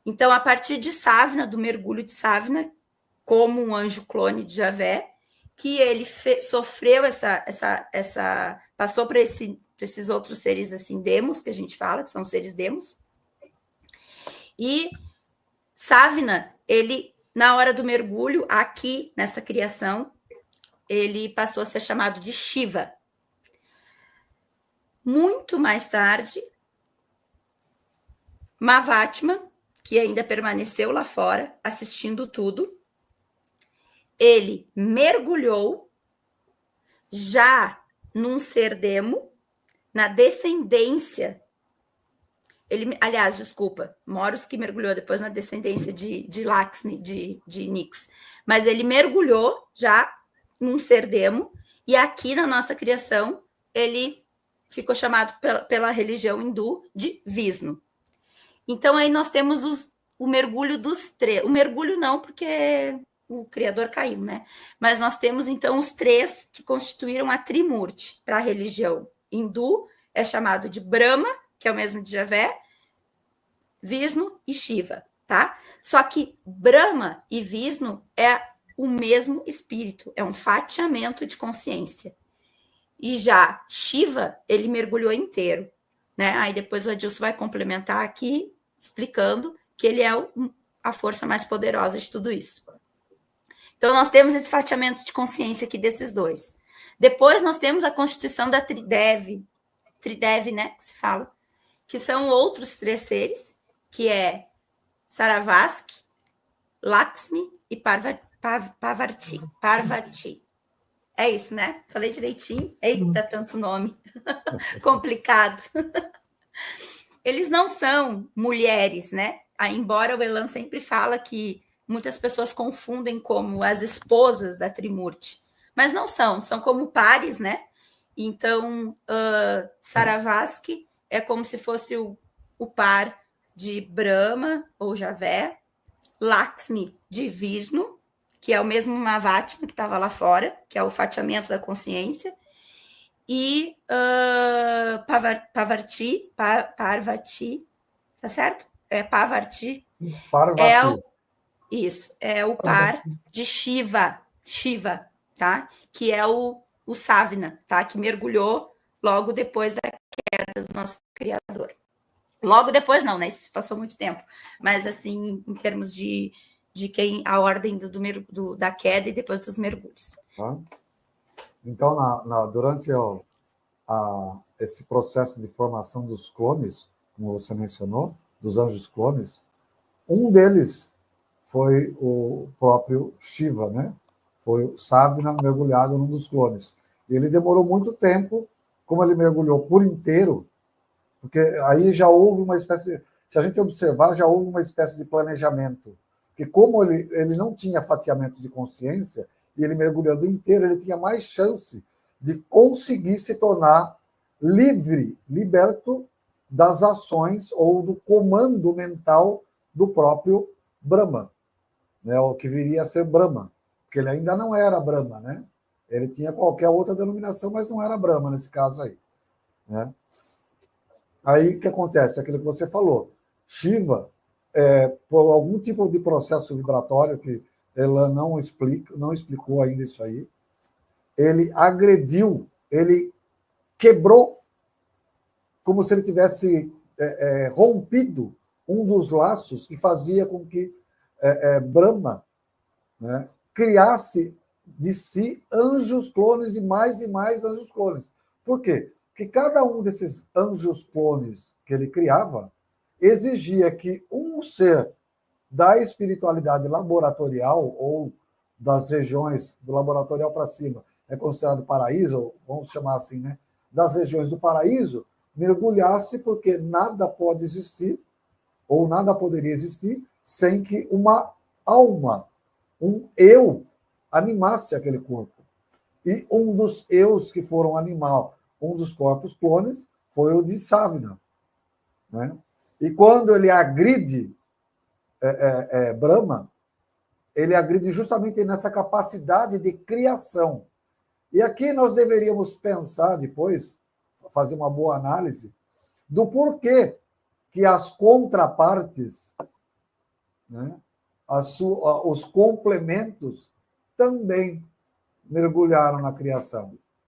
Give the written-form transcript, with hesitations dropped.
Então, a partir de Savna, do mergulho de Savna, como um anjo clone de Javé, que ele sofreu passou para esses outros seres assim, demos, que a gente fala, que são seres demos. E Savna, ele, na hora do mergulho, aqui nessa criação, ele passou a ser chamado de Shiva. Muito mais tarde, Mahatma, que ainda permaneceu lá fora, assistindo tudo, ele mergulhou já num ser demo, na descendência. Aliás, desculpa, Moros que mergulhou depois na descendência de Lakshmi, de Nix. Mas ele mergulhou já num ser demo, e aqui na nossa criação, ele ficou chamado pela religião hindu de Vishnu. Então, aí nós temos o mergulho dos três. O mergulho não, porque o Criador caiu, né? Mas nós temos, então, os três que constituíram a Trimurti. Para a religião hindu, é chamado de Brahma, que é o mesmo de Javé, Vishnu e Shiva, tá? Só que Brahma e Vishnu é o mesmo espírito, é um fatiamento de consciência. E já Shiva, ele mergulhou inteiro, né? Aí depois o Adilson vai complementar aqui, explicando que ele é a força mais poderosa de tudo isso. Então, nós temos esse fatiamento de consciência aqui desses dois. Depois, nós temos a constituição da Tridevi, né, que se fala, que são outros três seres, que é Saravasky, Lakshmi e Parvati. É isso, né? Falei direitinho? Eita, tanto nome. Complicado. Eles não são mulheres, né? Embora o Elan sempre fala que muitas pessoas confundem como as esposas da Trimurti, mas não são como pares, né? Então, Saravasky é como se fosse o par de Brahma ou Javé, Lakshmi de Vishnu, que é o mesmo Mahatma que estava lá fora, que é o fatiamento da consciência, e Parvati, tá certo? Parvati. Isso, é o par de Shiva, tá? Que é o Savna, tá? Que mergulhou logo depois da queda do nosso Criador. Logo depois não, né? Isso passou muito tempo. Mas, assim, em termos de quem a ordem da queda e depois dos mergulhos. Então, durante esse processo de formação dos clones, como você mencionou, dos anjos clones, um deles foi o próprio Shiva, né? Foi o Savna mergulhado num dos clones. Ele demorou muito tempo, como ele mergulhou por inteiro, porque aí já houve uma espécie, se a gente observar, já houve uma espécie de planejamento. Porque como ele não tinha fatiamento de consciência, e ele mergulhando inteiro, ele tinha mais chance de conseguir se tornar liberto das ações ou do comando mental do próprio Brahma, né? O que viria a ser Brahma, porque ele ainda não era Brahma, né? Ele tinha qualquer outra denominação, mas não era Brahma nesse caso aí, né? Aí o que acontece? Aquilo que você falou. Shiva, por algum tipo de processo vibratório que ela não explicou ainda isso aí, ele agrediu, ele quebrou, como se ele tivesse rompido um dos laços que fazia com que Brahma, né, criasse de si anjos clones e mais anjos clones. Por quê? Porque cada um desses anjos clones que ele criava exigia que um ser da espiritualidade laboratorial ou das regiões do laboratorial para cima é considerado paraíso, ou vamos chamar assim, né? Das regiões do paraíso, mergulhasse, porque nada pode existir, ou nada poderia existir, sem que uma alma, um eu, animasse aquele corpo. E um dos eus que foram animal, um dos corpos clones, foi o de Savna, né? E quando ele agride Brahma, ele agride justamente nessa capacidade de criação. E aqui nós deveríamos pensar depois, fazer uma boa análise, do porquê que as contrapartes né? Os complementos também mergulharam na criação.